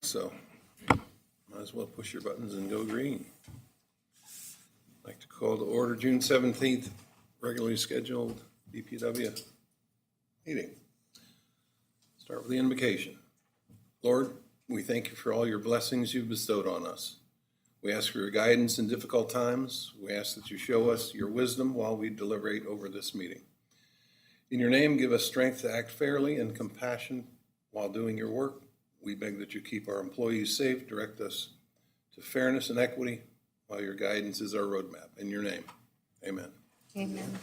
so might as well push your buttons and go green. I'd like to call to order June 17th, regularly scheduled BPW meeting. Start with the invocation. Lord, we thank you for all your blessings you've bestowed on us. We ask for your guidance in difficult times. We ask that you show us your wisdom while we deliberate over this meeting. In your name, give us strength to act fairly and compassion while doing your work. We beg that you keep our employees safe, direct us to fairness and equity while your guidance is our roadmap. In your name, amen. Amen.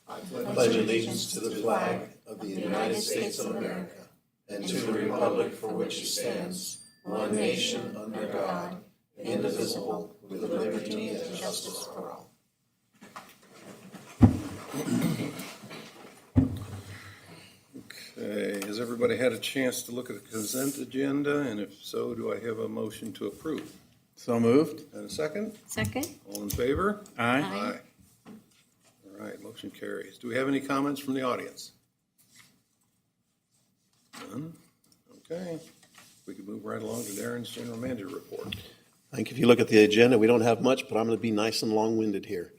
I pledge allegiance to the flag of the United States of America and to the republic for which it stands, one nation under God, indivisible, with liberty and justice for all. Okay, has everybody had a chance to look at the consent agenda? And if so, do I have a motion to approve? So moved. And a second? Second? All in favor? Aye. Aye. All right, motion carries. Do we have any comments from the audience? None? Okay. We can move right along to Darren's general manager report. I think if you look at the agenda, we don't have much, but I'm going to be nice and long-winded here.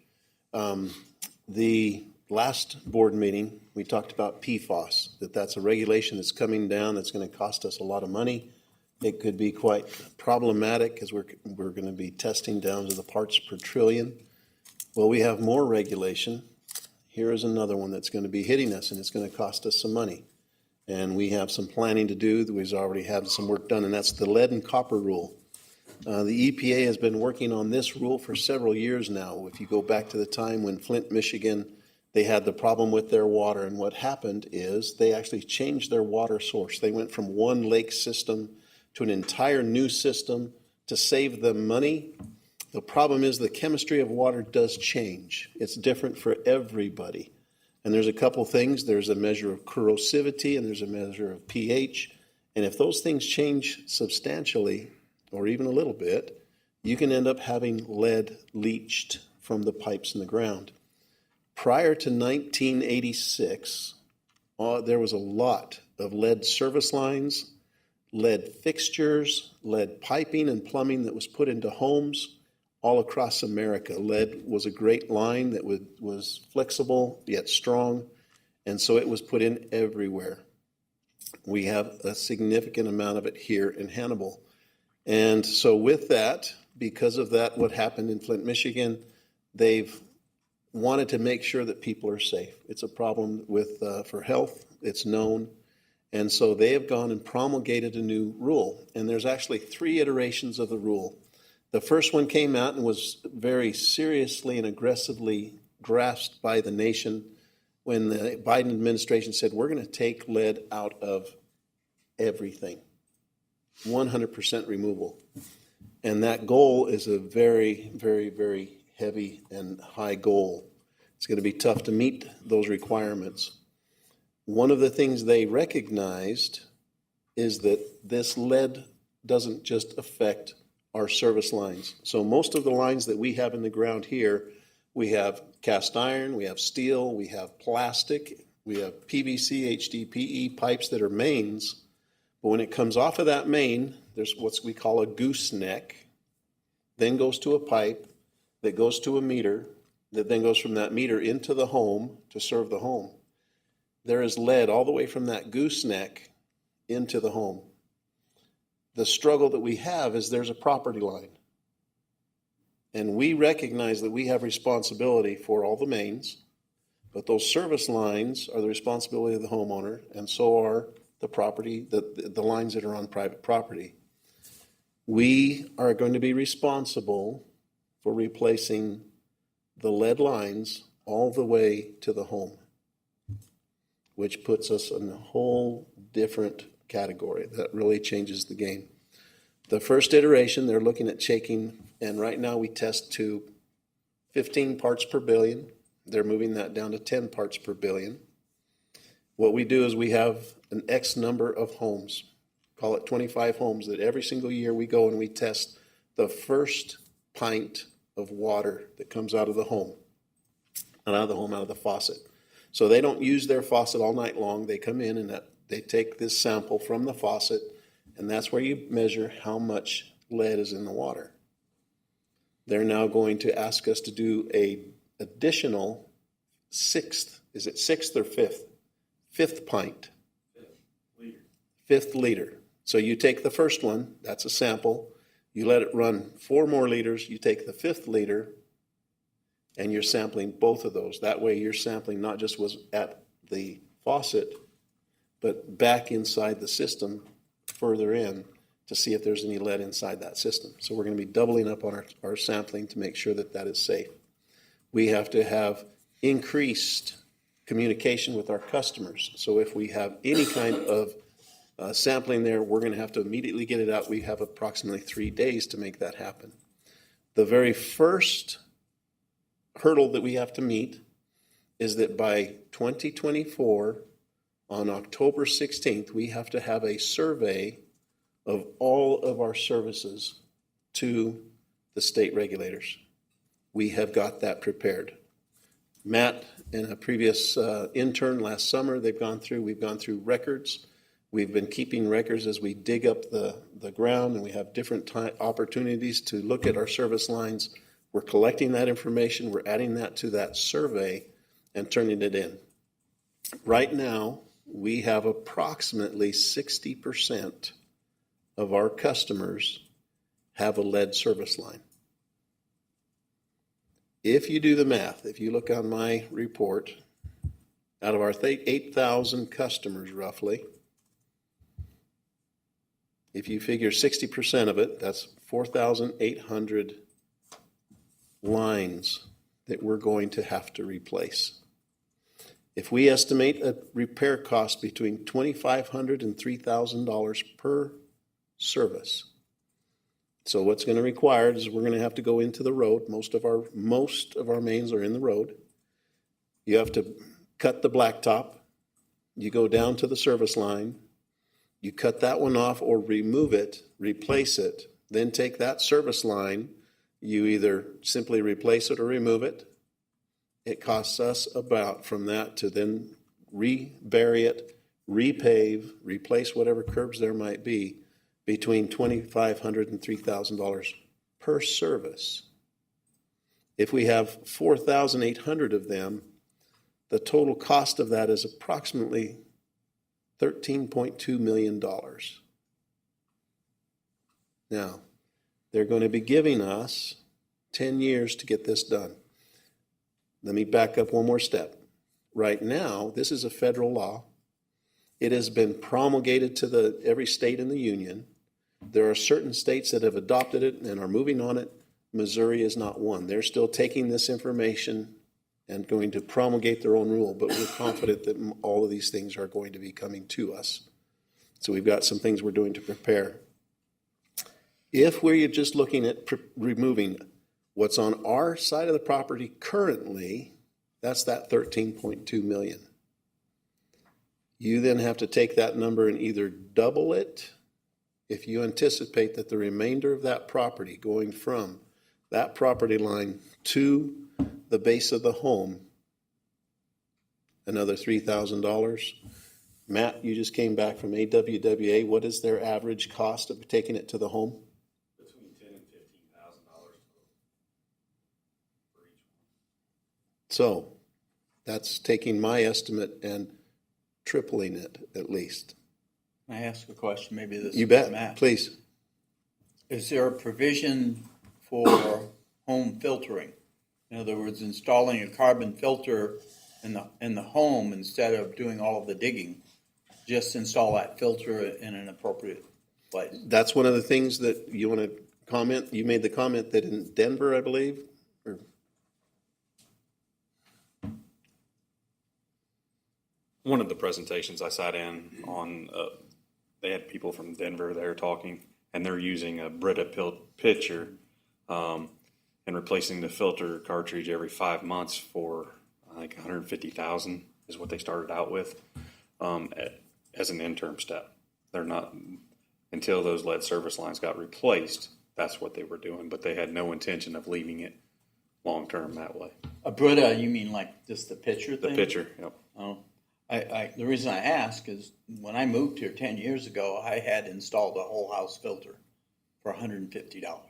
The last board meeting, we talked about PFAS, that's a regulation that's coming down that's going to cost us a lot of money. It could be quite problematic because we're going to be testing down to the parts per trillion. Well, we have more regulation. Here is another one that's going to be hitting us, and it's going to cost us some money. And we have some planning to do. We've already had some work done, and that's the lead and copper rule. The EPA has been working on this rule for several years now. If you go back to the time when Flint, Michigan, they had the problem with their water, and what happened is they actually changed their water source. They went from one lake system to an entire new system to save them money. The problem is the chemistry of water does change. It's different for everybody. And there's a couple things. There's a measure of corrosivity and there's a measure of pH. And if those things change substantially, or even a little bit, you can end up having lead leached from the pipes in the ground. Prior to 1986, there was a lot of lead service lines, lead fixtures, lead piping and plumbing that was put into homes all across America. Lead was a great line that was flexible yet strong, and so it was put in everywhere. We have a significant amount of it here in Hannibal. And so with that, because of that, what happened in Flint, Michigan, they've wanted to make sure that people are safe. It's a problem for health. It's known. And so they have gone and promulgated a new rule. And there's actually 3 iterations of the rule. The first one came out and was very seriously and aggressively grasped by the nation when the Biden administration said, we're going to take lead out of everything, 100% removal. And that goal is a very, very, very heavy and high goal. It's going to be tough to meet those requirements. One of the things they recognized is that this lead doesn't just affect our service lines. So most of the lines that we have in the ground here, we have cast iron, we have steel, we have plastic, we have PVC, HDPE pipes that are mains. But when it comes off of that main, there's what we call a gooseneck, then goes to a pipe that goes to a meter, that then goes from that meter into the home to serve the home. There is lead all the way from that gooseneck into the home. The struggle that we have is there's a property line. And we recognize that we have responsibility for all the mains, but those service lines are the responsibility of the homeowner, and so are the property, the lines that are on private property. We are going to be responsible for replacing the lead lines all the way to the home, which puts us in a whole different category. That really changes the game. The first iteration, they're looking at taking, and right now we test to 15 parts per billion. They're moving that down to 10 parts per billion. What we do is we have an X number of homes, call it 25 homes, that every single year we go and we test the first pint of water that comes out of the home, not out of the home, out of the faucet. So they don't use their faucet all night long. They come in and They take this sample from the faucet, and that's where you measure how much lead is in the water. They're now going to ask us to do a additional sixth, is it sixth or fifth? Fifth pint. Fifth liter. So you take the first one, that's a sample, you let it run 4 more liters, you take the fifth liter, and you're sampling both of those. That way you're sampling not just was at the faucet, but back inside the system, further in, to see if there's any lead inside that system. So we're going to be doubling up on our sampling to make sure that that is safe. We have to have increased communication with our customers. So if we have any kind of sampling there, we're going to have to immediately get it out. We have approximately 3 days to make that happen. The very first hurdle that we have to meet is that by 2024, on October 16th, we have to have a survey of all of our services to the state regulators. We have got that prepared. Matt and a previous intern last summer, we've gone through records. We've been keeping records as we dig up the ground, and we have different opportunities to look at our service lines. We're collecting that information, we're adding that to that survey and turning it in. Right now, we have approximately 60% of our customers have a lead service line. If you do the math, if you look on my report, out of our 8,000 customers roughly, if you figure 60% of it, that's 4,800 lines that we're going to have to replace. If we estimate a repair cost between $2,500 and $3,000 per service. So what's going to require is we're going to have to go into the road. Most of our mains are in the road. You have to cut the blacktop. You go down to the service line. You cut that one off or remove it, replace it, then take that service line. You either simply replace it or remove it. It costs us about, from that to then rebury it, repave, replace whatever curbs there might be, between $2,500 and $3,000 per service. If we have 4,800 of them, the total cost of that is approximately $13.2 million. Now, they're going to be giving us 10 years to get this done. Let me back up one more step. Right now, this is a federal law. It has been promulgated to every state in the union. There are certain states that have adopted it and are moving on it. Missouri is not one. They're still taking this information and going to promulgate their own rule, but we're confident that all of these things are going to be coming to us. So we've got some things we're doing to prepare. If we're just looking at removing what's on our side of the property currently, that's that $13.2 million. You then have to take that number and either double it if you anticipate that the remainder of that property going from that property line to the base of the home, another $3,000. Matt, you just came back from AWWA. What is their average cost of taking it to the home? Between $10,000 and $15,000 for each one. So that's taking my estimate and tripling it at least. Can I ask a question? Maybe this You is bet, Matt. please. Is there a provision for home filtering? In other words, installing a carbon filter in the home instead of doing all of the digging. Just install that filter in an appropriate place. That's one of the things that you want to comment. You made the comment that in Denver, I believe, or One of the presentations I sat in on, they had people from Denver there talking, and they're using a Brita pitcher and replacing the filter cartridge every 5 months for, I think, $150,000 is what they started out with as an interim step. They're not, until those lead service lines got replaced, that's what they were doing, but they had no intention of leaving it long-term that way. A Brita, you mean like just the pitcher thing? The pitcher, yep. Oh, The reason I ask is when I moved here 10 years ago, I had installed a whole house filter for $150.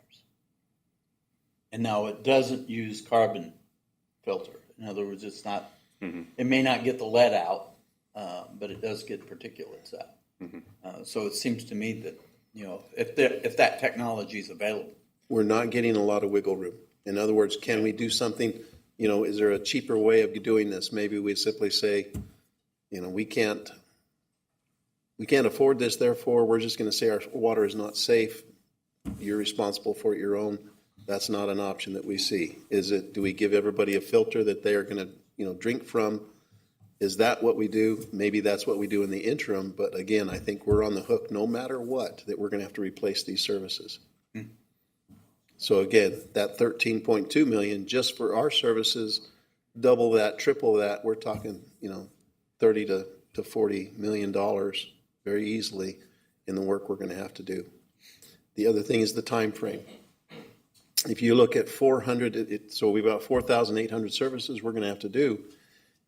And now it doesn't use carbon filter. In other words, it's not, it may not get the lead out, but it does get particulates out. So it seems to me that, if that technology is available. We're not getting a lot of wiggle room. In other words, can we do something, is there a cheaper way of doing this? Maybe we simply say, we can't afford this, therefore we're just going to say our water is not safe. You're responsible for your own. That's not an option that we see. Do we give everybody a filter that they are going to, drink from? Is that what we do? Maybe that's what we do in the interim, but again, I think we're on the hook no matter what, that we're going to have to replace these services. So again, that 13.2 million just for our services, double that, triple that, we're talking, 30 to $40 million very easily in the work we're going to have to do. The other thing is the time frame. If you look at 400, so we've got 4,800 services we're going to have to do.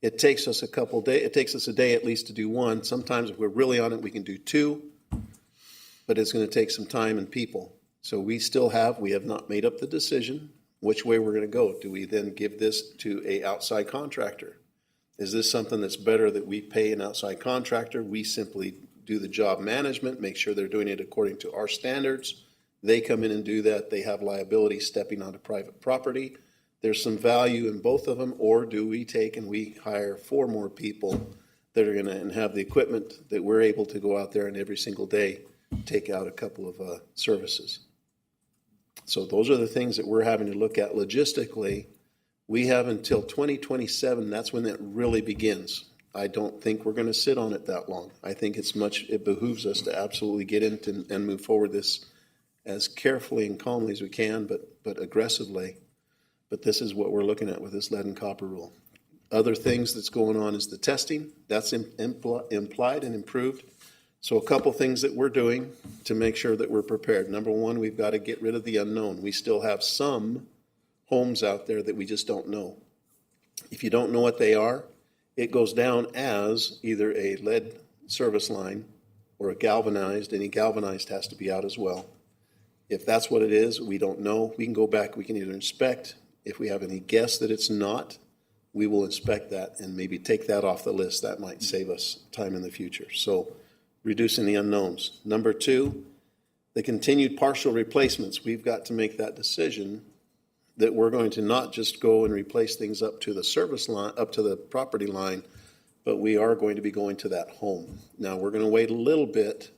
It takes us a couple days. It takes us a day at least to do one. Sometimes if we're really on it, we can do two, but it's going to take some time and people. So we have not made up the decision which way we're going to go. Do we then give this to a outside contractor? Is this something that's better that we pay an outside contractor? We simply do the job management, make sure they're doing it according to our standards. They come in and do that. They have liability stepping onto private property. There's some value in both of them. Or do we take and we hire 4 more people that are going to and have the equipment that we're able to go out there and every single day take out a couple of services? So those are the things that we're having to look at logistically. We have until 2027. That's when that really begins. I don't think we're going to sit on it that long. I think it behooves us to absolutely get into and move forward this as carefully and calmly as we can, but aggressively. But this is what we're looking at with this lead and copper rule. Other things that's going on is the testing. That's implied and improved. So a couple things that we're doing to make sure that we're prepared. Number one, we've got to get rid of the unknown. We still have some homes out there that we just don't know. If you don't know what they are, it goes down as either a lead service line or a galvanized. Any galvanized has to be out as well. If that's what it is, we don't know. We can go back, we can either inspect. If we have any guess that it's not, we will inspect that and maybe take that off the list. That might save us time in the future. So reducing the unknowns. Number 2, the continued partial replacements. We've got to make that decision that we're going to not just go and replace things up to the service line, up to the property line, but we are going to be going to that home. Now, we're going to wait a little bit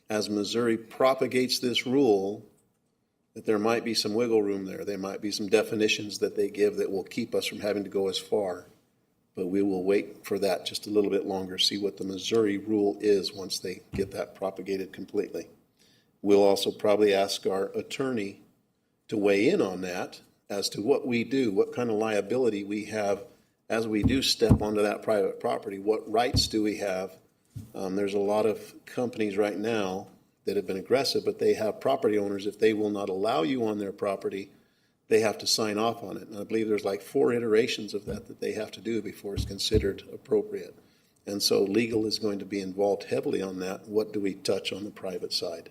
as Missouri propagates this rule that there might be some wiggle room there. There might be some definitions that they give that will keep us from having to go as far. But we will wait for that just a little bit longer, see what the Missouri rule is once they get that propagated completely. We'll also probably ask our attorney to weigh in on that as to what we do, what kind of liability we have as we do step onto that private property. What rights do we have? There's a lot of companies right now that have been aggressive, but they have property owners. If they will not allow you on their property, they have to sign off on it. And I believe there's like 4 iterations of that they have to do before it's considered appropriate. And so legal is going to be involved heavily on that. What do we touch on the private side?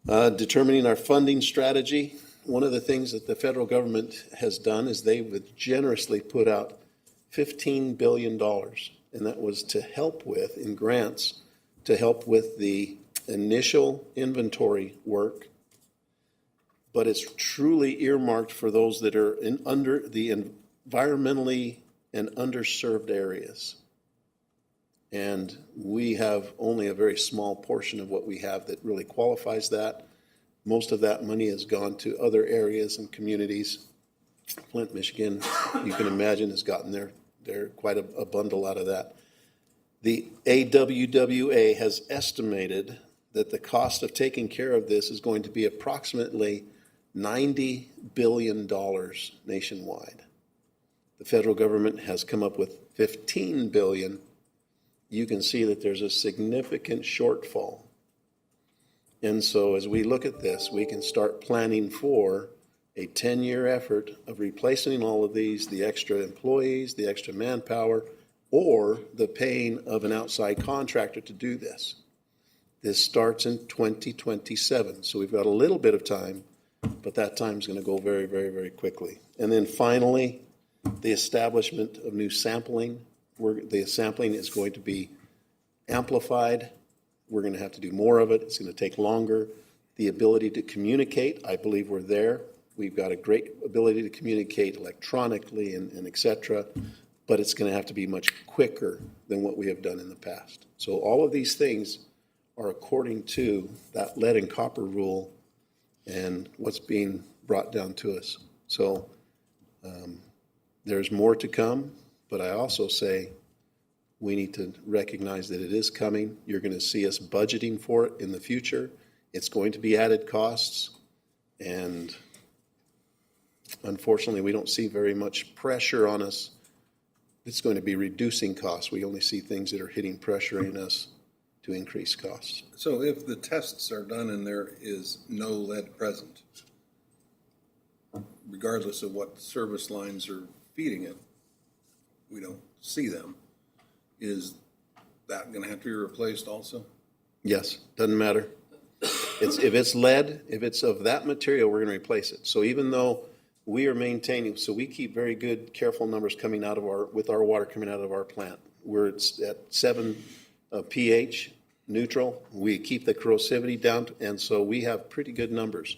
Determining our funding strategy. One of the things that the federal government has done is they would generously put out $15 billion, and that was to help with, in grants, to help with the initial inventory work, but it's truly earmarked for those that are under the environmentally and underserved areas. And we have only a very small portion of what we have that really qualifies that. Most of that money has gone to other areas and communities. Flint, Michigan, you can imagine, has gotten there quite a bundle out of that. The AWWA has estimated that the cost of taking care of this is going to be approximately $90 billion nationwide. The federal government has come up with $15 billion. You can see that there's a significant shortfall. And so as we look at this, we can start planning for a 10-year effort of replacing all of these, the extra employees, the extra manpower, or the paying of an outside contractor to do this. This starts in 2027, so we've got a little bit of time, but that time's going to go very, very, very quickly. And then finally, the establishment of new sampling. The sampling is going to be amplified. We're going to have to do more of it. It's going to take longer. The ability to communicate, I believe we're there. We've got a great ability to communicate electronically and et cetera, but it's going to have to be much quicker than what we have done in the past. So all of these things are according to that lead and copper rule and what's being brought down to us. So there's more to come, but I also say we need to recognize that it is coming. You're going to see us budgeting for it in the future. It's going to be added costs, and unfortunately, we don't see very much pressure on us. It's going to be reducing costs. We only see things that are hitting pressure in us to increase costs. So if the tests are done and there is no lead present, regardless of what service lines are feeding it, we don't see them, is that going to have to be replaced also? Yes, doesn't matter. If it's lead, if it's of that material, we're going to replace it. So even though we are maintaining, so we keep very good, careful numbers coming out of with our water coming out of our plant. We're at 7 pH, neutral. We keep the corrosivity down, and so we have pretty good numbers.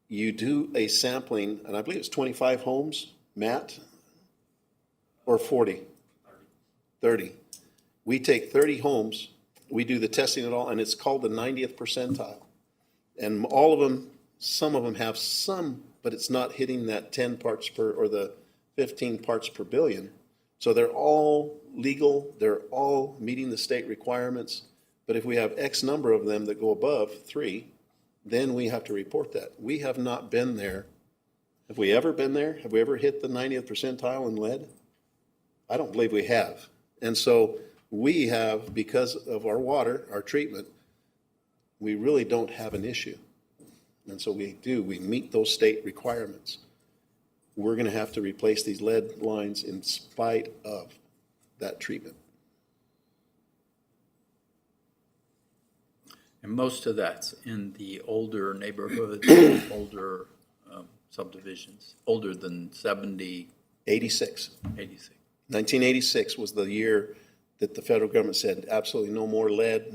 You do a sampling, and I believe it's 25 homes, Matt, or 40? 30. We take 30 homes, we do the testing and all, and it's called the 90th percentile. And all of them, some of them have some, but it's not hitting that 10 parts per, or the 15 parts per billion. So they're all legal, they're all meeting the state requirements. But if we have X number of them that go above 3, then we have to report that. We have not been there. Have we ever been there? Have we ever hit the 90th percentile in lead? I don't believe we have. And so we have, because of our water, our treatment, we really don't have an issue. And so we meet those state requirements. We're going to have to replace these lead lines in spite of that treatment. And most of that's in the older neighborhoods, older subdivisions, older than 70, 86. 86. 1986 was the year that the federal government said absolutely no more lead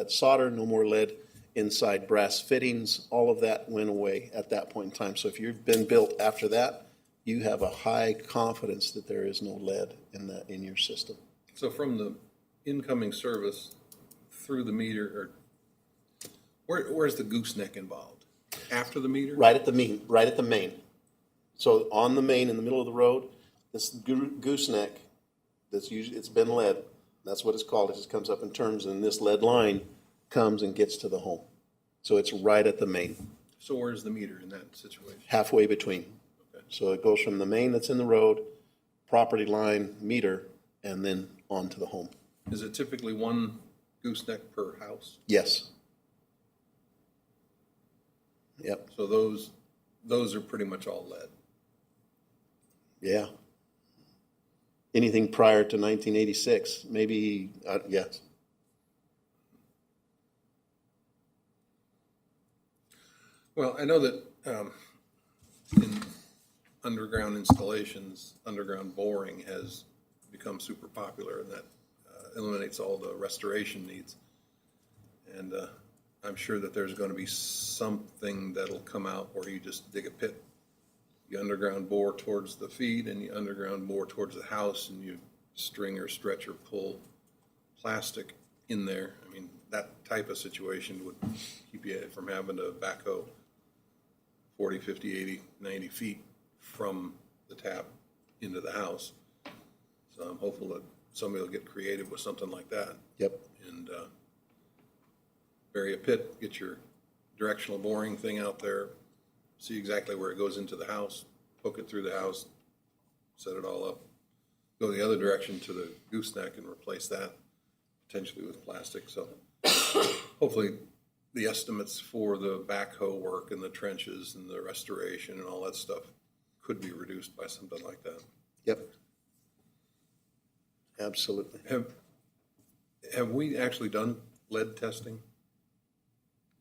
solder, no more lead inside brass fittings. All of that went away at that point in time. So if you've been built after that, you have a high confidence that there is no lead in your system. So from the incoming service through the meter, or where's the gooseneck involved? After the meter? Right at the main. So on the main in the middle of the road, this gooseneck, it's been lead. That's what it's called. It just comes up in terms, and this lead line comes and gets to the home. So it's right at the main. So where's the meter in that situation? Halfway between. Okay. So it goes from the main that's in the road, property line, meter, and then on to the home. Is it typically one gooseneck per house? Yes. Yep. So those are pretty much all lead. Yeah. Anything prior to 1986, maybe, yes. Well, I know that in underground installations, underground boring has become super popular, and that eliminates all the restoration needs. And I'm sure that there's going to be something that'll come out where you just dig a pit. You underground bore towards the feed, and you underground bore towards the house, and you string or stretch or pull plastic in there. I mean, that type of situation would keep you from having to backhoe 40, 50, 80, 90 feet from the tap into the house. So I'm hopeful that somebody will get creative with something like that. Yep. And bury a pit, get your directional boring thing out there, see exactly where it goes into the house, poke it through the house, set it all up, go the other direction to the gooseneck and replace that, potentially with plastic. So hopefully the estimates for the backhoe work and the trenches and the restoration and all that stuff could be reduced by something like that. Yep. Absolutely. Have we actually done lead testing?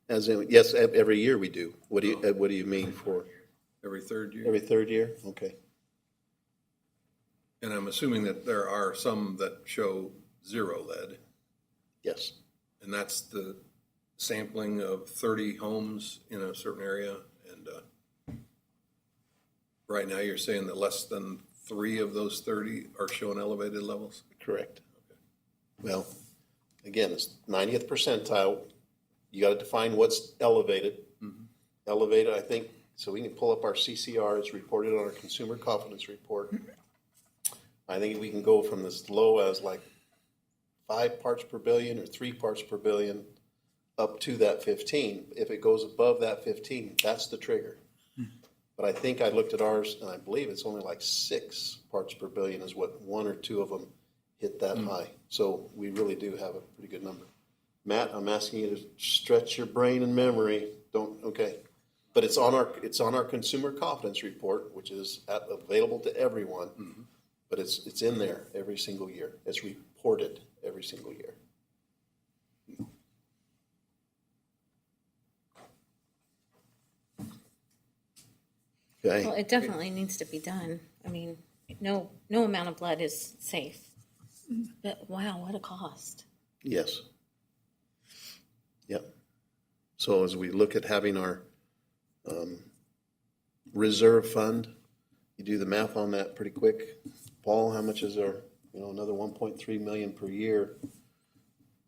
As in, yes, every year we do. What do you mean for Every third year? every third year? Okay. And I'm assuming that there are some that show zero lead, Yes. and that's the sampling of 30 homes in a certain area. And right now, you're saying that less than 3 of those 30 are showing elevated levels? Correct. Well, again, it's 90th percentile. You got to define what's elevated. Elevated, I think, so we can pull up our CCR. It's reported on our consumer confidence report. I think we can go from as low as like 5 parts per billion or 3 parts per billion up to that 15. If it goes above that 15, that's the trigger. But I think I looked at ours, and I believe it's only like 6 parts per billion is what 1 or 2 of them hit that high. So we really do have a pretty good number. Matt, I'm asking you to stretch your brain and memory. Okay. But it's on our consumer confidence report, which is available to everyone. But it's in there every single year. It's reported every single year. Okay. Well, it definitely needs to be done. I mean, no amount of blood is safe. But wow, what a cost. Yes. Yep. So as we look at having our reserve fund, you do the math on that pretty quick. Paul, how much is our, another 1.3 million per year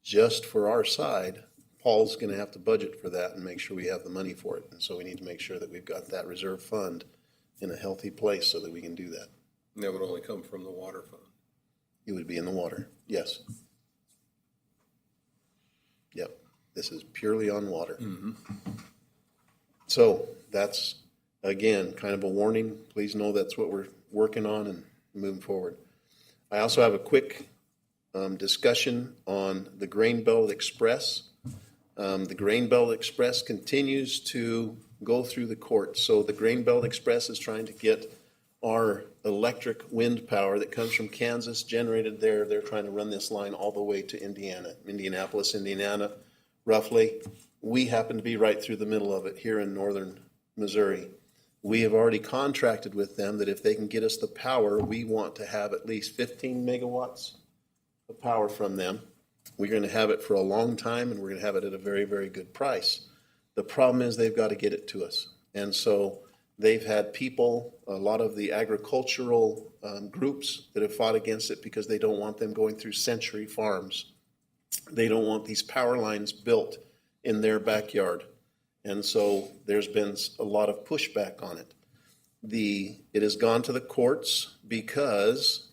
just for our side? Paul's going to have to budget for that and make sure we have the money for it. And so we need to make sure that we've got that reserve fund in a healthy place so that we can do that. And that would only come from the water fund. It would be in the water. Yes. Yep. This is purely on water. So that's, again, kind of a warning. Please know that's what we're working on and moving forward. I also have a quick discussion on the Grain Belt Express. The Grain Belt Express continues to go through the courts. So the Grain Belt Express is trying to get our electric wind power that comes from Kansas generated there. They're trying to run this line all the way to Indianapolis, Indiana, roughly. We happen to be right through the middle of it here in northern Missouri. We have already contracted with them that if they can get us the power, we want to have at least 15 megawatts of power from them. We're going to have it for a long time, and we're going to have it at a very, very good price. The problem is they've got to get it to us. And so they've had people, a lot of the agricultural groups that have fought against it because they don't want them going through century farms. They don't want these power lines built in their backyard. And so there's been a lot of pushback on it. It has gone to the courts because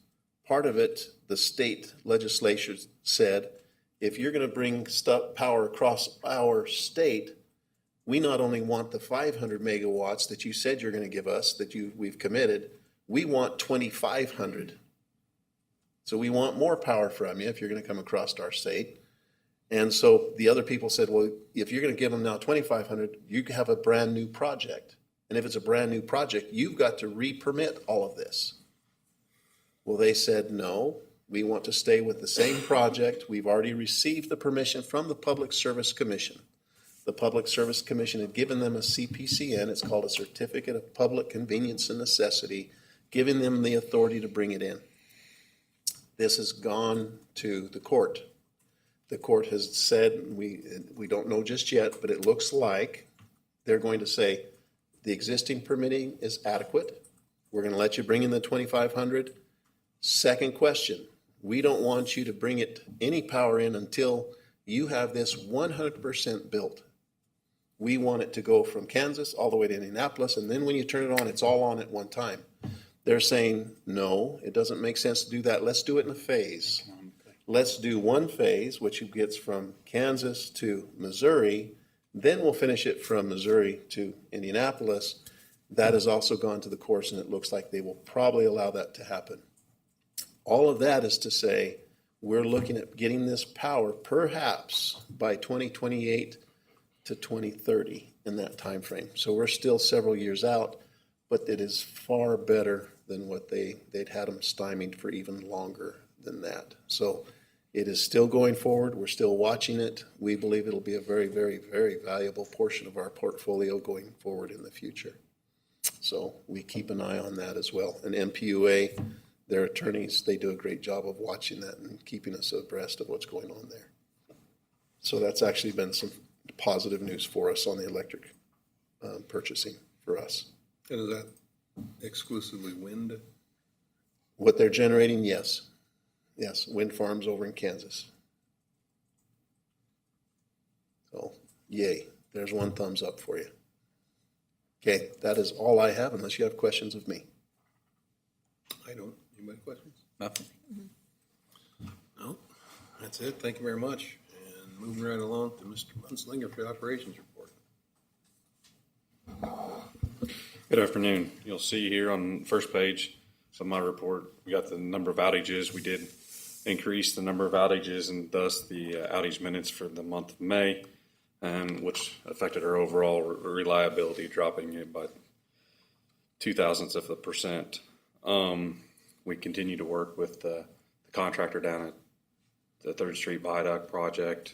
part of it, the state legislature said, if you're going to bring power across our state, we not only want the 500 megawatts that you said you're going to give us, we've committed, we want 2,500. So we want more power from you if you're going to come across our state. And so the other people said, well, if you're going to give them now 2,500, you have a brand new project. And if it's a brand new project, you've got to re-permit all of this. Well, they said, no, we want to stay with the same project. We've already received the permission from the Public Service Commission. The Public Service Commission had given them a CPCN. It's called a Certificate of Public Convenience and Necessity, giving them the authority to bring it in. This has gone to the court. The court has said, we don't know just yet, but it looks like they're going to say the existing permitting is adequate. We're going to let you bring in the 2,500. Second question, we don't want you to bring any power in until you have this 100% built. We want it to go from Kansas all the way to Indianapolis, and then when you turn it on, it's all on at one time. They're saying, no, it doesn't make sense to do that. Let's do it in a phase. Let's do one phase, which gets from Kansas to Missouri. Then we'll finish it from Missouri to Indianapolis. That has also gone to the courts, and it looks like they will probably allow that to happen. All of that is to say, we're looking at getting this power perhaps by 2028 to 2030 in that time frame. So we're still several years out, but it is far better than what they'd had them stymied for even longer than that. So it is still going forward. We're still watching it. We believe it'll be a very, very, very valuable portion of our portfolio going forward in the future. So we keep an eye on that as well. And MPUA, their attorneys, they do a great job of watching that and keeping us abreast of what's going on there. So that's actually been some positive news for us on the electric purchasing for us. And is that exclusively wind? What they're generating, yes. Yes, wind farms over in Kansas. So, yay. There's one thumbs up for you. Okay, that is all I have, unless you have questions of me. I don't. Anybody questions? Nothing. No, that's it. Thank you very much. And moving right along to Mr. Munslinger for the operations report. Good afternoon. You'll see here on the first page of my report, we got the number of outages. We did increase the number of outages and thus the outage minutes for the month of May, which affected our overall reliability, dropping it by 0.02%. We continue to work with the contractor down at the 3rd Street Viaduct project.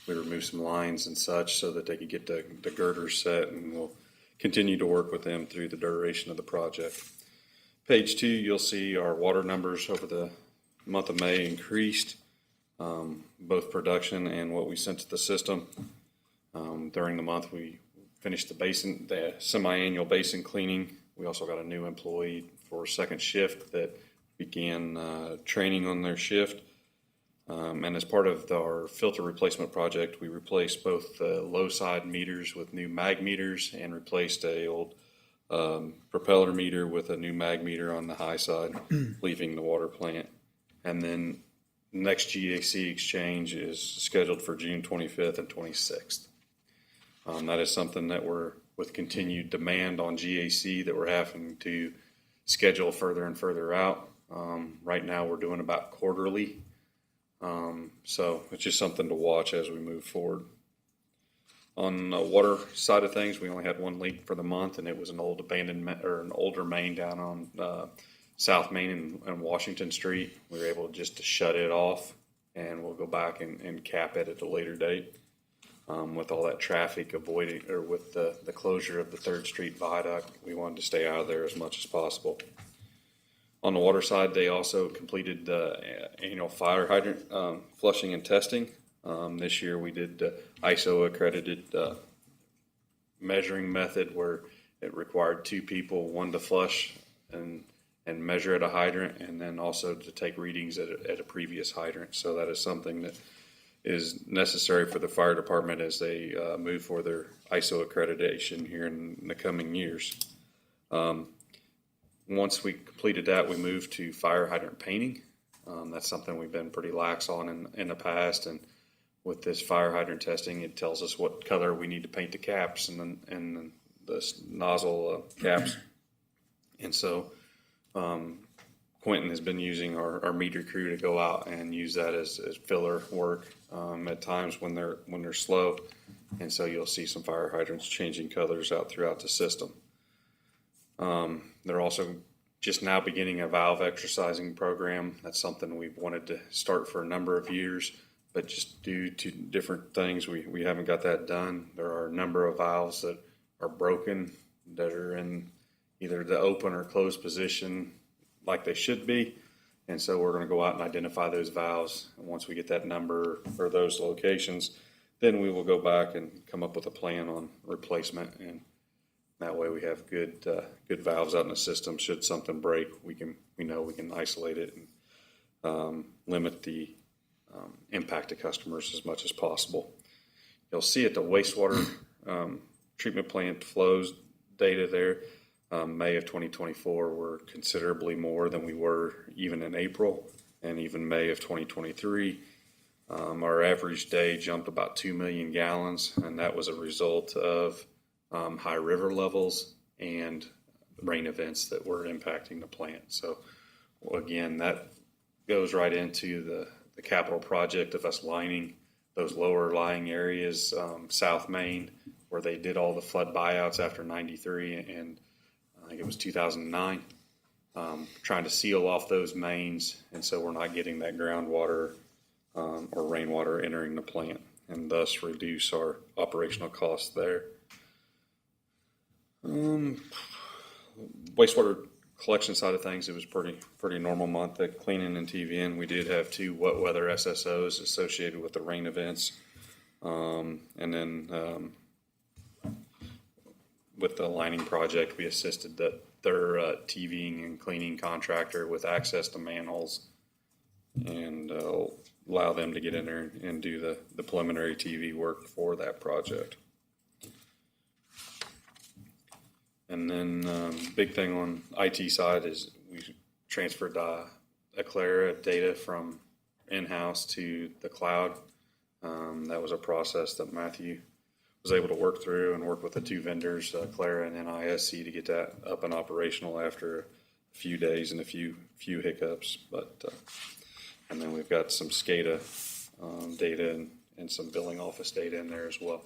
We removed some lines and such so that they could get the girders set, and we'll continue to work with them through the duration of the project. Page 2, you'll see our water numbers over the month of May increased, both production and what we sent to the system. During the month, we finished the semi-annual basin cleaning. We also got a new employee for second shift that began training on their shift. And as part of our filter replacement project, we replaced both the low side meters with new mag meters and replaced a old propeller meter with a new mag meter on the high side, leaving the water plant. And then next GAC exchange is scheduled for June 25th and 26th. That is something that with continued demand on GAC that we're having to schedule further and further out. Right now we're doing about quarterly. So it's just something to watch as we move forward. On the water side of things, we only had one leak for the month, and it was an old an older main down on South Main and Washington Street. We were able just to shut it off, and we'll go back and cap it at a later date. With all that traffic with the closure of the 3rd Street Viaduct, we wanted to stay out of there as much as possible. On the water side, they also completed the annual fire hydrant flushing and testing. This year we did the ISO accredited measuring method where it required 2 people, one to flush and measure at a hydrant, and then also to take readings at a previous hydrant. So that is something that is necessary for the fire department as they move for their ISO accreditation here in the coming years. Once we completed that, we moved to fire hydrant painting. That's something we've been pretty lax on in the past, and with this fire hydrant testing, it tells us what color we need to paint the caps and the nozzle caps. And so Quentin has been using our meter crew to go out and use that as filler work at times when they're slow. And so you'll see some fire hydrants changing colors out throughout the system. They're also just now beginning a valve exercising program. That's something we've wanted to start for a number of years, but just due to different things, we haven't got that done. There are a number of valves that are broken, that are in either the open or closed position like they should be. And so we're going to go out and identify those valves. And once we get that number for those locations, then we will go back and come up with a plan on replacement. And that way we have good valves out in the system. Should something break, we know we can isolate it and limit the impact to customers as much as possible. You'll see at the wastewater treatment plant flows data there. May of 2024 were considerably more than we were even in April, and even May of 2023. Our average day jumped about 2 million gallons, and that was a result of high river levels and rain events that were impacting the plant. So again, that goes right into the capital project of us lining those lower lying areas, South Main, where they did all the flood buyouts after 93 and I think it was 2009. trying to seal off those mains, and so we're not getting that groundwater or rainwater entering the plant, and thus reduce our operational costs there. Wastewater collection side of things, it was pretty normal month at cleaning and TVN. We did have 2 wet weather SSOs associated with the rain events, and then with the lining project, we assisted their TVing and cleaning contractor with access to manholes, and allow them to get in there and do the preliminary TV work for that project. And then big thing on IT side is we transferred Aclara data from in-house to the cloud. That was a process that Matthew was able to work through and work with the 2 vendors, Aclara and NISC, to get that up and operational after a few days and a few hiccups. But and then we've got some SCADA data and some billing office data in there as well.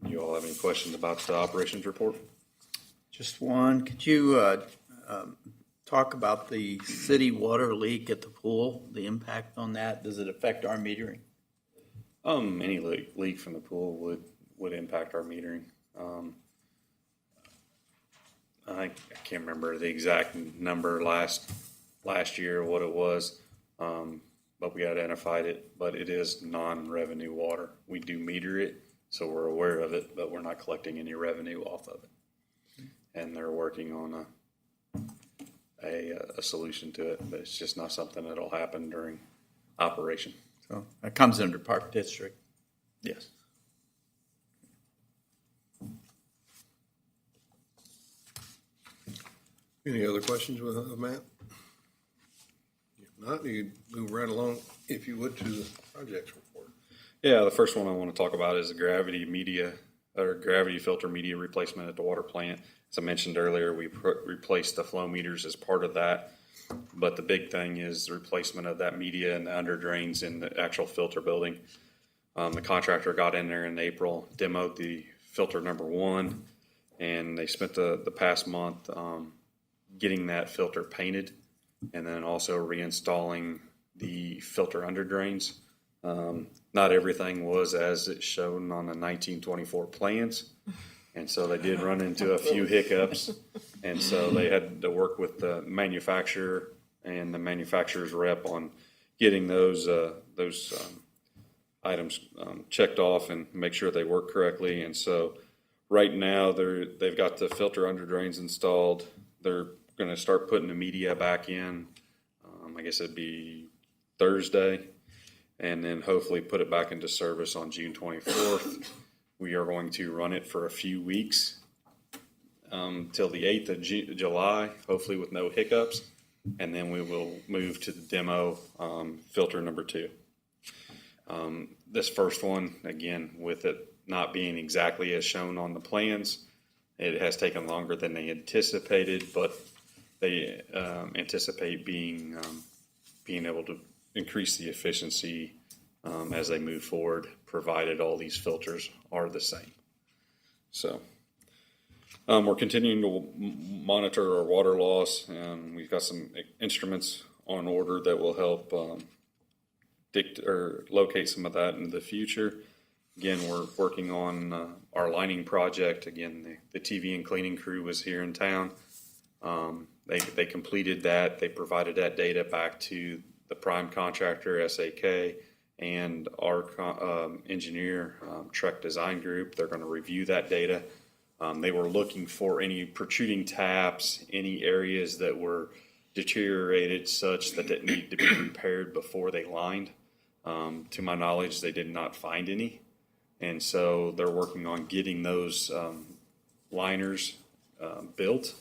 You all have any questions about the operations report? Just one. Could you talk about the city water leak at the pool, the impact on that? Does it affect our metering? Any leak from the pool would impact our metering. I can't remember the exact number last year, what it was, but we identified it. But it is non-revenue water. We do meter it, so we're aware of it, but we're not collecting any revenue off of it. And they're working on a solution to it, but it's just not something that'll happen during operation. So that comes under Park District. Yes. Any other questions of Matt? If not, you move right along, if you would, to the projects report. Yeah, the first one I want to talk about is the gravity filter media replacement at the water plant. As I mentioned earlier, we replaced the flow meters as part of that. But the big thing is the replacement of that media and the under drains in the actual filter building. The contractor got in there in April, demoed the filter number 1, and they spent the past month getting that filter painted, and then also reinstalling the filter under drains. Not everything was as it's shown on the 1924 plans, and so they did run into a few hiccups, and so they had to work with the manufacturer and the manufacturer's rep on getting those items checked off and make sure they work correctly. And so right now they've got the filter under drains installed. They're going to start putting the media back in. I guess it'd be Thursday, and then hopefully put it back into service on June 24th. We are going to run it for a few weeks till the 8th of July, hopefully with no hiccups, and then we will move to the demo filter number 2. This first one, again, with it not being exactly as shown on the plans, it has taken longer than they anticipated, but they anticipate being able to increase the efficiency as they move forward, provided all these filters are the same. So we're continuing to monitor our water loss, and we've got some instruments on order that will help locate some of that in the future. Again, we're working on our lining project. Again, the TV and cleaning crew was here in town. They completed that. They provided that data back to the prime contractor, SAK, and our engineer, Trek Design Group. They're going to review that data. They were looking for any protruding taps, any areas that were deteriorated such that it needed to be repaired before they lined. To my knowledge, they did not find any. And so they're working on getting those liners built,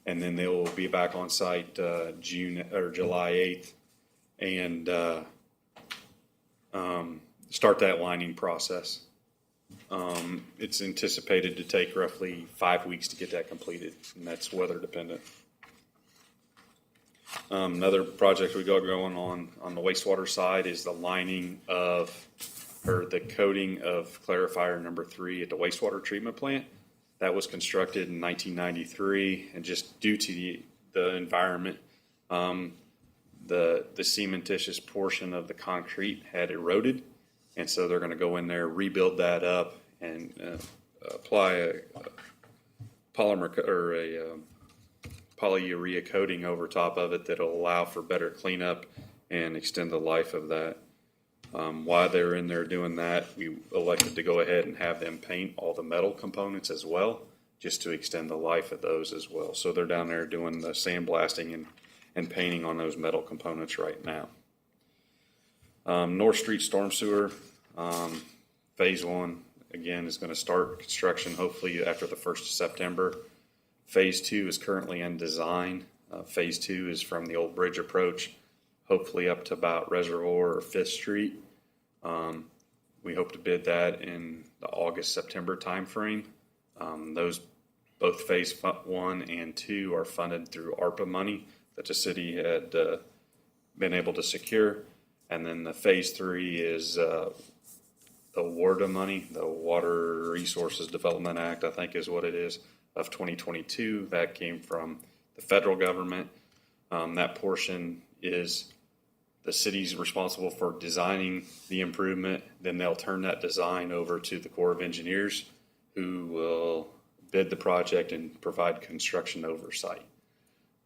and then they will be back on site June or July 8th and start that lining process. It's anticipated to take roughly 5 weeks to get that completed, and that's weather dependent. Another project we got going on the wastewater side is the lining the coating of clarifier number 3 at the wastewater treatment plant. That was constructed in 1993, and just due to the environment. The cementitious portion of the concrete had eroded, and so they're going to go in there, rebuild that up, and apply a polymer or a polyurea coating over top of it that'll allow for better cleanup and extend the life of that. While they were in there doing that, we elected to go ahead and have them paint all the metal components as well, just to extend the life of those as well. So they're down there doing the sandblasting and painting on those metal components right now. North Street Storm Sewer, Phase 1, again, is going to start construction hopefully after the 1st of September. Phase 2 is currently in design. Phase 2 is from the old bridge approach, hopefully up to about Reservoir or 5th Street. We hope to bid that in the August-September timeframe. Those both Phase 1 and 2 are funded through ARPA money that the city had been able to secure. And then the Phase 3 is the WRDA money, the Water Resources Development Act, I think is what it is, of 2022. That came from the federal government. That portion is the city's responsible for designing the improvement. Then they'll turn that design over to the Corps of Engineers, who will bid the project and provide construction oversight.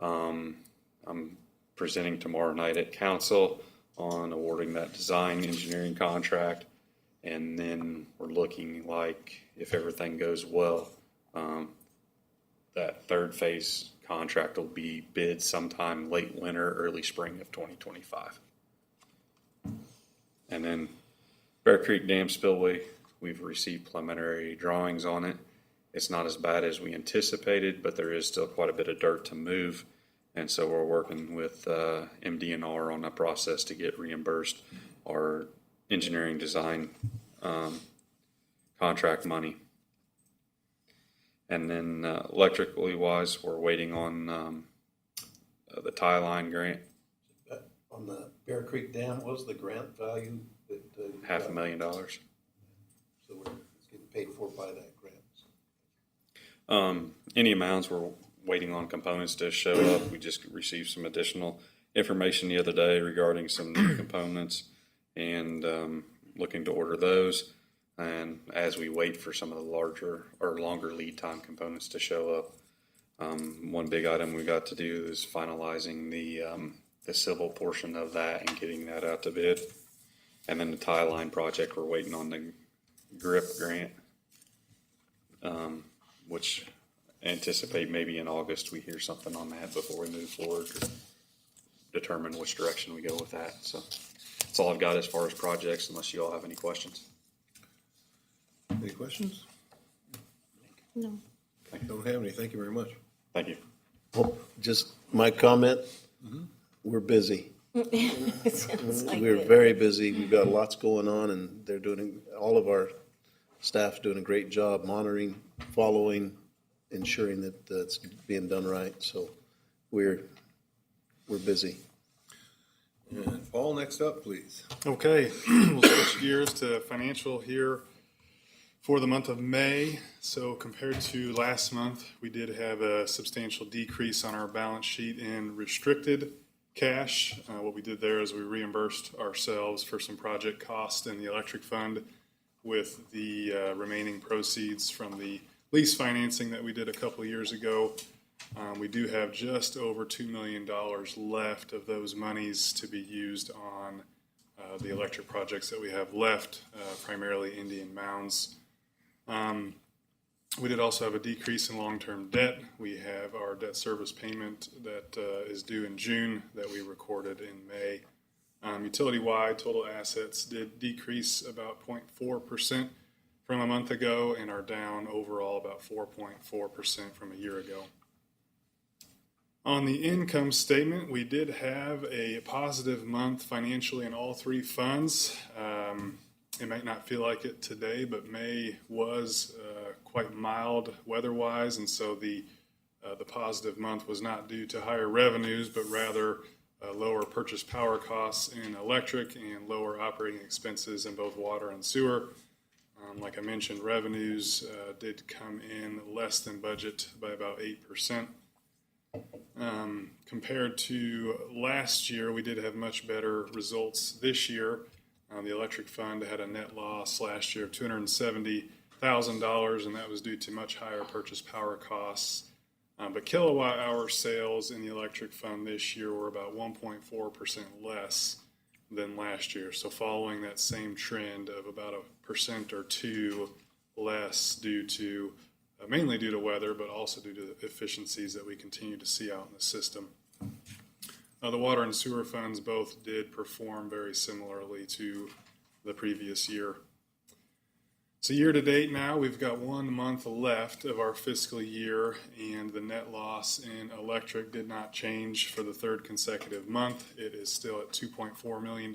I'm presenting tomorrow night at council on awarding that design engineering contract. And then we're looking like, if everything goes well, that third phase contract will be bid sometime late winter, early spring of 2025. And then Bear Creek Dam Spillway, we've received preliminary drawings on it. It's not as bad as we anticipated, but there is still quite a bit of dirt to move. And so we're working with MDNR on that process to get reimbursed our engineering design contract money. And then electrically wise, we're waiting on the tie line grant. On the Bear Creek Dam, what was the grant value? That $500,000. So it's getting paid for by that grant. Any amounts, we're waiting on components to show up. We just received some additional information the other day regarding some new components and looking to order those. And as we wait for some of the larger or longer lead time components to show up, one big item we got to do is finalizing the civil portion of that and getting that out to bid. And then the tie line project, we're waiting on the GRIP grant, which anticipate maybe in August we hear something on that before we move forward or determine which direction we go with that. So that's all I've got as far as projects, unless you all have any questions. Any questions? No. Don't have any. Thank you very much. Thank you. Well, just my comment, we're busy. It sounds like We're it. very busy. We've got lots going on, and they're doing, all of our staff's doing a great job monitoring, following, ensuring that it's being done right. So we're busy. And Paul, next up, please. Okay, we'll switch gears to financial here for the month of May. So compared to last month, we did have a substantial decrease on our balance sheet in restricted cash. What we did there is we reimbursed ourselves for some project costs in the electric fund with the remaining proceeds from the lease financing that we did a couple of years ago. We do have just over $2 million left of those monies to be used on the electric projects that we have left, primarily Indian Mounds. We did also have a decrease in long-term debt. We have our debt service payment that is due in June that we recorded in May. Utility-wide, total assets did decrease about 0.4% from a month ago and are down overall about 4.4% from a year ago. On the income statement, we did have a positive month financially in all three funds. It might not feel like it today, but May was quite mild weather-wise, and so the positive month was not due to higher revenues, but rather lower purchase power costs in electric and lower operating expenses in both water and sewer. Like I mentioned, revenues did come in less than budget by about 8%. Compared to last year, we did have much better results this year. The electric fund had a net loss last year of $270,000, and that was due to much higher purchase power costs. But kilowatt hour sales in the electric fund this year were about 1.4% less than last year. So following that same trend of about 1% or 2% less due to mainly due to weather, but also due to the efficiencies that we continue to see out in the system. The water and sewer funds both did perform very similarly to the previous year. So year to date now, we've got 1 month left of our fiscal year, and the net loss in electric did not change for the third consecutive month. It is still at $2.4 million.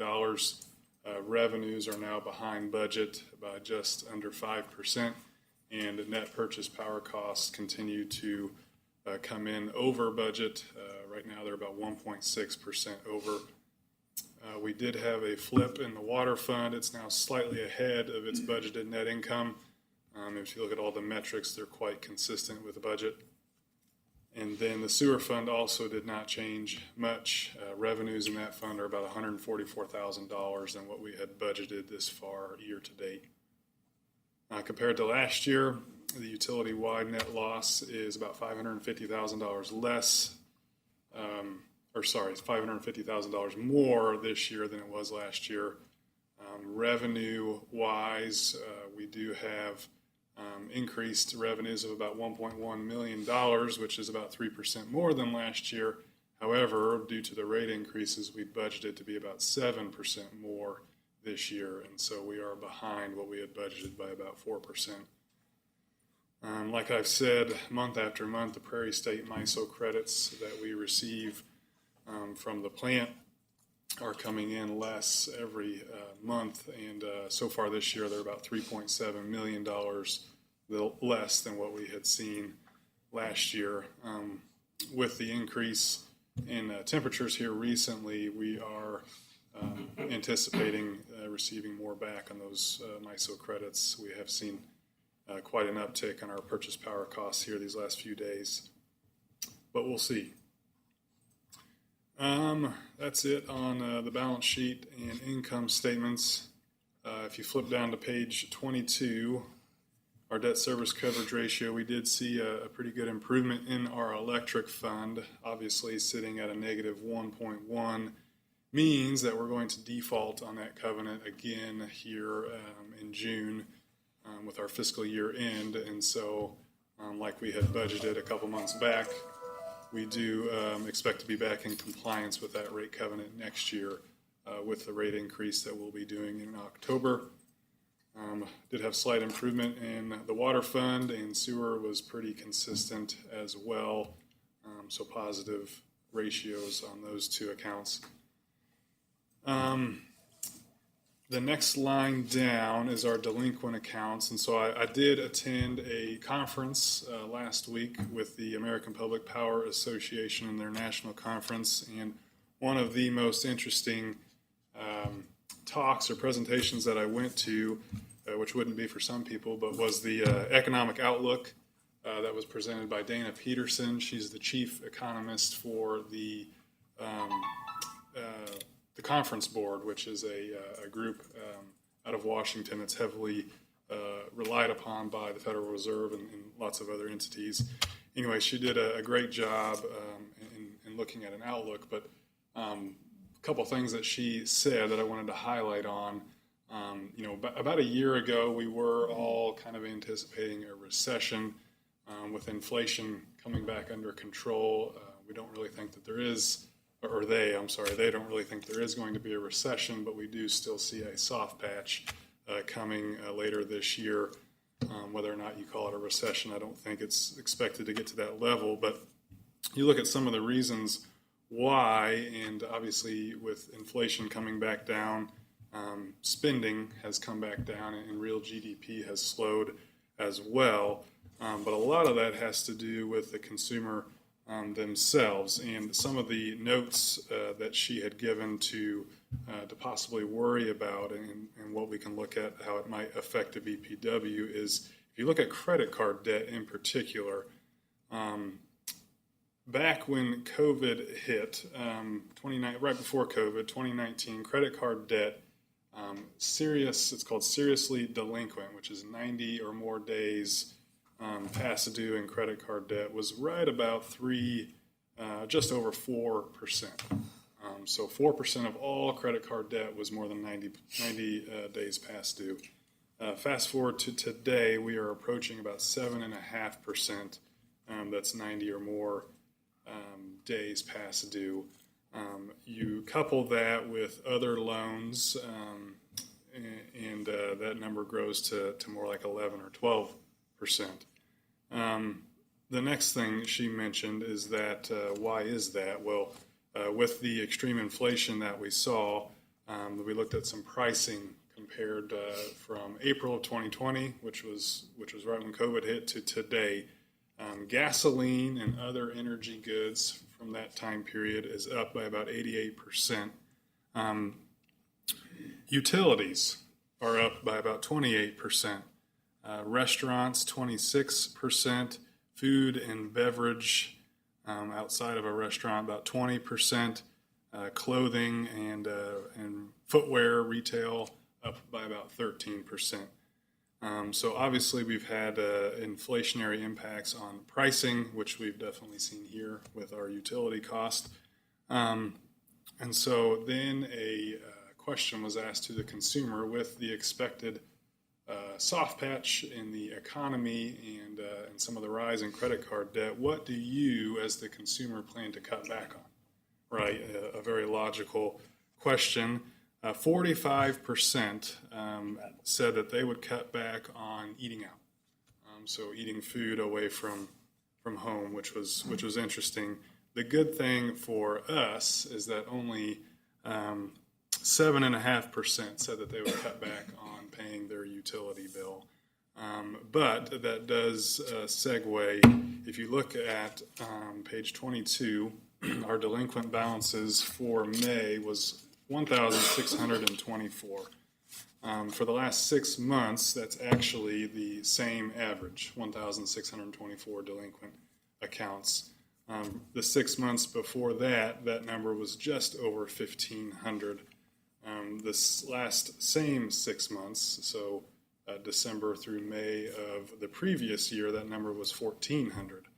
Revenues are now behind budget by just under 5%, and net purchase power costs continue to come in over budget. Right now, they're about 1.6% over. We did have a flip in the water fund. It's now slightly ahead of its budgeted net income. If you look at all the metrics, they're quite consistent with the budget. And then the sewer fund also did not change much. Revenues in that fund are about $144,000 than what we had budgeted this far year to date. Compared to last year, the utility-wide net loss is about $550,000 less, $550,000 more this year than it was last year. Revenue-wise, we do have increased revenues of about $1.1 million, which is about 3% more than last year. However, due to the rate increases, we budgeted to be about 7% more this year, and so we are behind what we had budgeted by about 4%. Like I've said, month after month, the Prairie State MISO credits that we receive from the plant are coming in less every month, and so far this year they're about $3.7 million less than what we had seen last year. With the increase in temperatures here recently, we are anticipating receiving more back on those MISO credits. We have seen quite an uptick on our purchase power costs here these last few days, but we'll see. That's it on the balance sheet and income statements. If you flip down to page 22, our debt service coverage ratio, we did see a pretty good improvement in our electric fund, obviously sitting at a negative 1.1, means that we're going to default on that covenant again here in June with our fiscal year end. And so, like we had budgeted a couple months back, we do expect to be back in compliance with that rate covenant next year with the rate increase that we'll be doing in October. Did have slight improvement in the water fund, and sewer was pretty consistent as well. So positive ratios on those two accounts. The next line down is our delinquent accounts. And so I did attend a conference last week with the American Public Power Association in their national conference. And one of the most interesting talks or presentations that I went to, which wouldn't be for some people, but was the economic outlook that was presented by Dana Peterson. She's the chief economist for the Conference Board, which is a group out of Washington that's heavily relied upon by the Federal Reserve and lots of other entities. Anyway, she did a great job in looking at an outlook, but a couple things that she said that I wanted to highlight on. About a year ago, we were all kind of anticipating a recession with inflation coming back under control. We don't really think that there is, they don't really think there is going to be a recession, but we do still see a soft patch coming later this year. Whether or not you call it a recession, I don't think it's expected to get to that level, but you look at some of the reasons why, and obviously with inflation coming back down, spending has come back down and real GDP has slowed as well. But a lot of that has to do with the consumer themselves, and some of the notes that she had given to possibly worry about and what we can look at how it might affect the BPW is if you look at credit card debt in particular, back when COVID hit, right before COVID, 2019, credit card debt, it's called seriously delinquent, which is 90 or more days past due in credit card debt, was right about just over 4%. So 4% of all credit card debt was more than 90 days past due. Fast forward to today, we are approaching about 7.5%. That's 90 or more days past due. You couple that with other loans, and that number grows to more like 11 or 12%. The next thing she mentioned is that why is that? Well, with the extreme inflation that we saw, we looked at some pricing compared from April of 2020, which was right when COVID hit, to today. Gasoline and other energy goods from that time period is up by about 88%. Utilities are up by about 28%. Restaurants, 26%. Food and beverage outside of a restaurant, about 20%. Clothing and footwear retail up by about 13%. So obviously we've had inflationary impacts on pricing, which we've definitely seen here with our utility cost. And so then a question was asked to the consumer with the expected soft patch in the economy and some of the rise in credit card debt. What do you, as the consumer, plan to cut back on? Right, a very logical question. 45% said that they would cut back on eating out, so eating food away from home, which was interesting. The good thing for us is that only 7.5% said that they would cut back on paying their utility bill. But that does segue. If you look at page 22, our delinquent balances for May was 1,624. For the last 6 months, that's actually the same average, 1,624 delinquent accounts. The 6 months before that number was just over 1,500. This last same 6 months, so December through May of the previous year, that number was 1,400.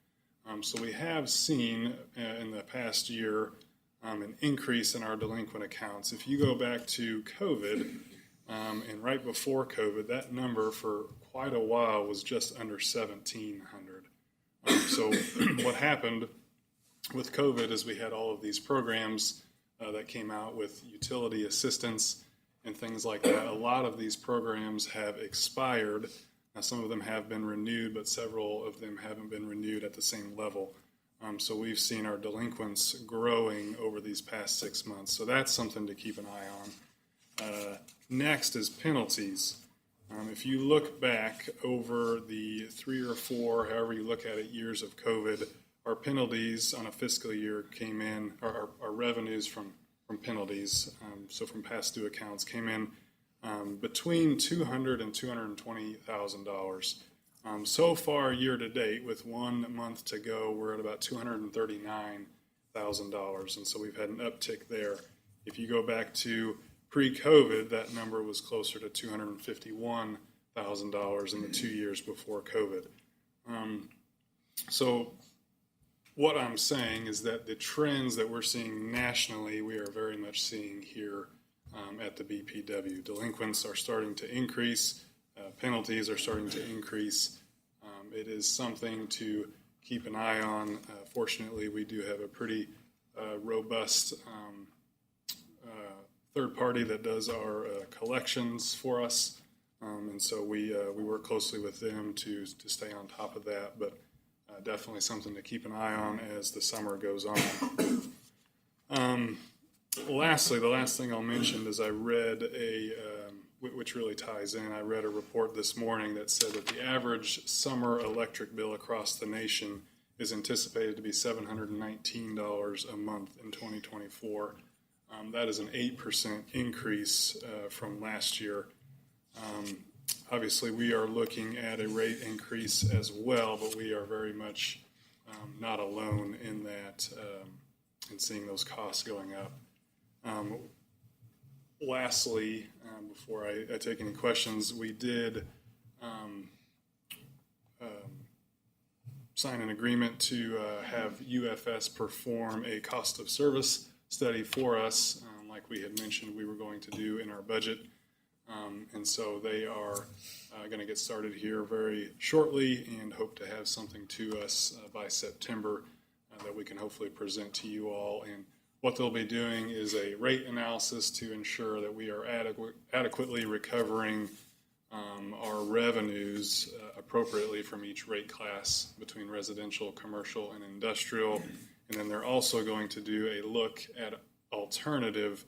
So we have seen in the past year an increase in our delinquent accounts. If you go back to COVID, and right before COVID, that number for quite a while was just under 1,700. So what happened with COVID is we had all of these programs that came out with utility assistance and things like that. A lot of these programs have expired. Now, some of them have been renewed, but several of them haven't been renewed at the same level. So we've seen our delinquents growing over these past 6 months. So that's something to keep an eye on. Next is penalties. If you look back over the 3 or 4, however you look at it, years of COVID, our penalties on a fiscal year came in, our revenues from penalties, so from past due accounts, came in between $200,000 and $220,000. So far, year to date, with 1 month to go, we're at about $239,000, and so we've had an uptick there. If you go back to pre-COVID, that number was closer to $251,000 in the 2 years before COVID. So what I'm saying is that the trends that we're seeing nationally, we are very much seeing here at the BPW. Delinquents are starting to increase. Penalties are starting to increase. It is something to keep an eye on. Fortunately, we do have a pretty robust third party that does our collections for us, and so we work closely with them to stay on top of that. But definitely something to keep an eye on as the summer goes on. Lastly, the last thing I'll mention is I read which really ties in, I read a report this morning that said that the average summer electric bill across the nation is anticipated to be $719 a month in 2024. That is an 8% increase from last year. Obviously, we are looking at a rate increase as well, but we are very much not alone in that and seeing those costs going up. Lastly, before I take any questions, we did sign an agreement to have UFS perform a cost of service study for us, like we had mentioned we were going to do in our budget. And so they are going to get started here very shortly and hope to have something to us by September that we can hopefully present to you all. And what they'll be doing is a rate analysis to ensure that we are adequately recovering our revenues appropriately from each rate class between residential, commercial, and industrial. And then they're also going to do a look at alternative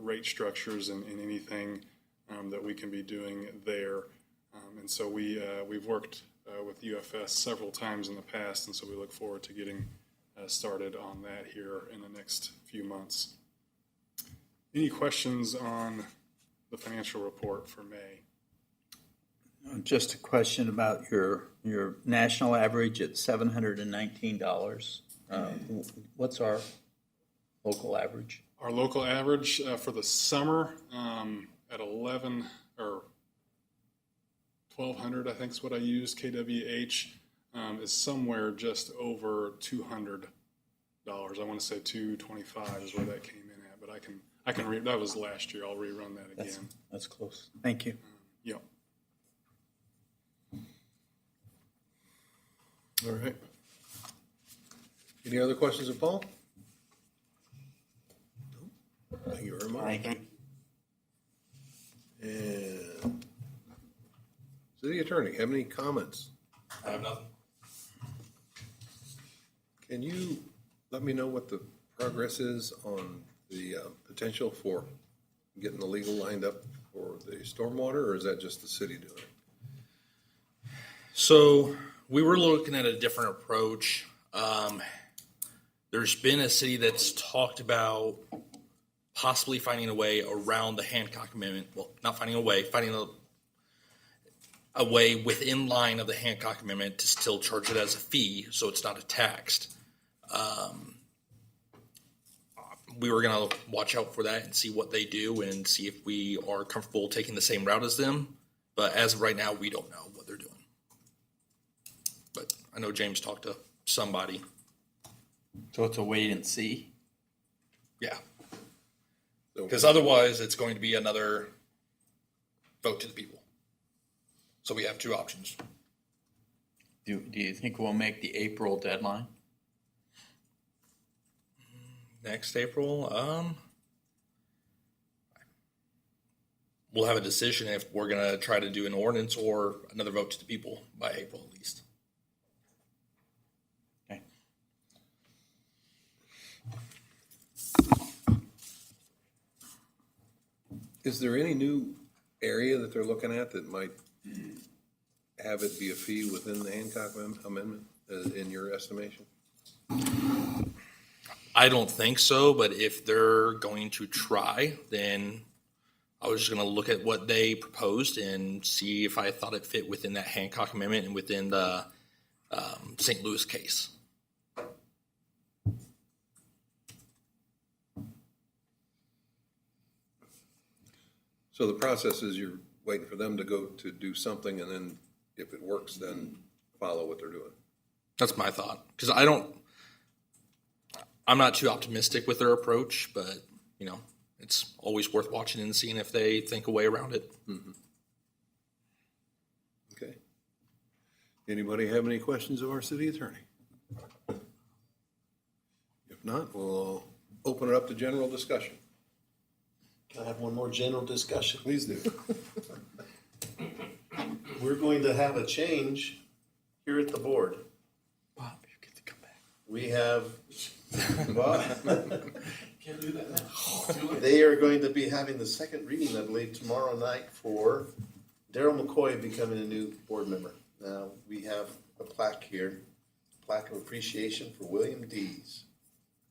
rate structures and anything that we can be doing there. And so we've worked with UFS several times in the past, and so we look forward to getting started on that here in the next few months. Any questions on the financial report for May? Just a question about your national average at $719. What's our local average? Our local average for the summer at 11 or 1,200, I think is what I used, KWH, is somewhere just over $200. I want to say 225 is where that came in at, but I can read. That was last year. I'll rerun that again. That's close. Thank you. Yep. All right. Any other questions of Paul? No? Thank you very much. Thank you. And City Attorney, have any comments? I have nothing. Can you let me know what the progress is on the potential for getting the legal lined up for the stormwater, or is that just the city doing it? So we were looking at a different approach. There's been a city that's talked about possibly finding a way around the Hancock Amendment. Well, not finding a way, finding a way within line of the Hancock Amendment to still charge it as a fee, so it's not taxed. We were going to watch out for that and see what they do and see if we are comfortable taking the same route as them. But as of right now, we don't know what they're doing. But I know James talked to somebody. So it's a wait and see. Yeah. So- Because otherwise, it's going to be another vote to the people. So we have two options. Do you think we'll make the April deadline? Next April, we'll have a decision if we're going to try to do an ordinance or another vote to the people by April at least. Okay. Is there any new area that they're looking at that might have it be a fee within the Hancock Amendment, in your estimation? I don't think so, but if they're going to try, then I was just going to look at what they proposed and see if I thought it fit within that Hancock Amendment and within the St. Louis case. So the process is you're waiting for them to go to do something, and then if it works, then follow what they're doing. That's my thought. Because I'm not too optimistic with their approach, but, it's always worth watching and seeing if they think a way around it. Mm-hmm. Okay. Anybody have any questions of our city attorney? If not, we'll open it up to general discussion. Can I have one more general discussion? Please do. We're going to have a change here at the board. Bob, you get to come back. We have, can't do that now. They are going to be having the second reading, I believe, tomorrow night for Daryl McCoy becoming a new board member. Now, we have a plaque here, plaque of appreciation for William Dees.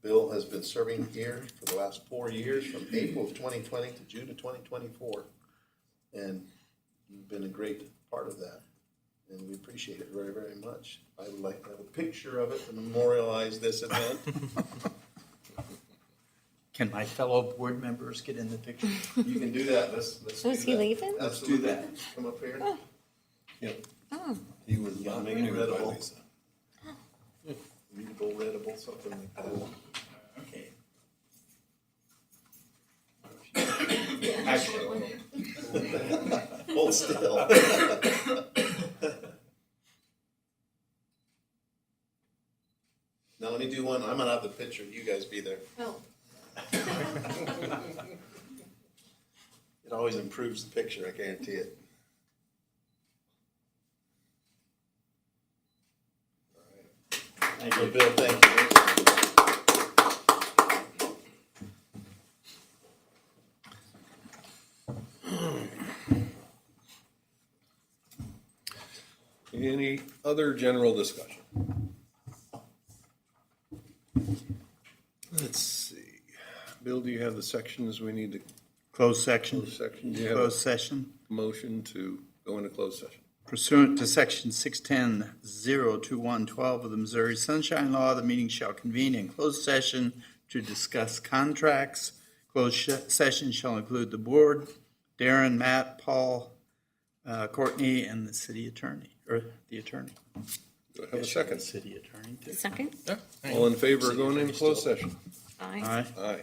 Bill has been serving here for the last 4 years, from April of 2020 to June of 2024. And you've been a great part of that. and we appreciate it very, very much. I would like to have a picture of it to memorialize this event. Can my fellow board members get in the picture? You can do that. Let's So do is he that. leaving? Let's do that. Come up here. Oh. Yep. Oh, He was Yeah, not make it renewed by readable. Lisa. Readable, readable, something like that. Okay. Hold still. Now let me do one. I'm gonna have the picture. You guys be there. oh. It always improves the picture, I guarantee it. Thank So you. Bill, thank you. Any other general discussion? Let's see. Bill, do you have the sections we need to, Closed section, close section? Do you have closed a session motion to go into closed session? pursuant to section 610-02112 of the Missouri Sunshine Law, the meeting shall convene in closed session to discuss contracts. Closed session shall include the board, Darren, Matt, Paul, Courtney, and the city attorney, or the attorney. Do I have a second? City attorney, too. Second? All in favor of going into closed session? Aye. Aye. Aye.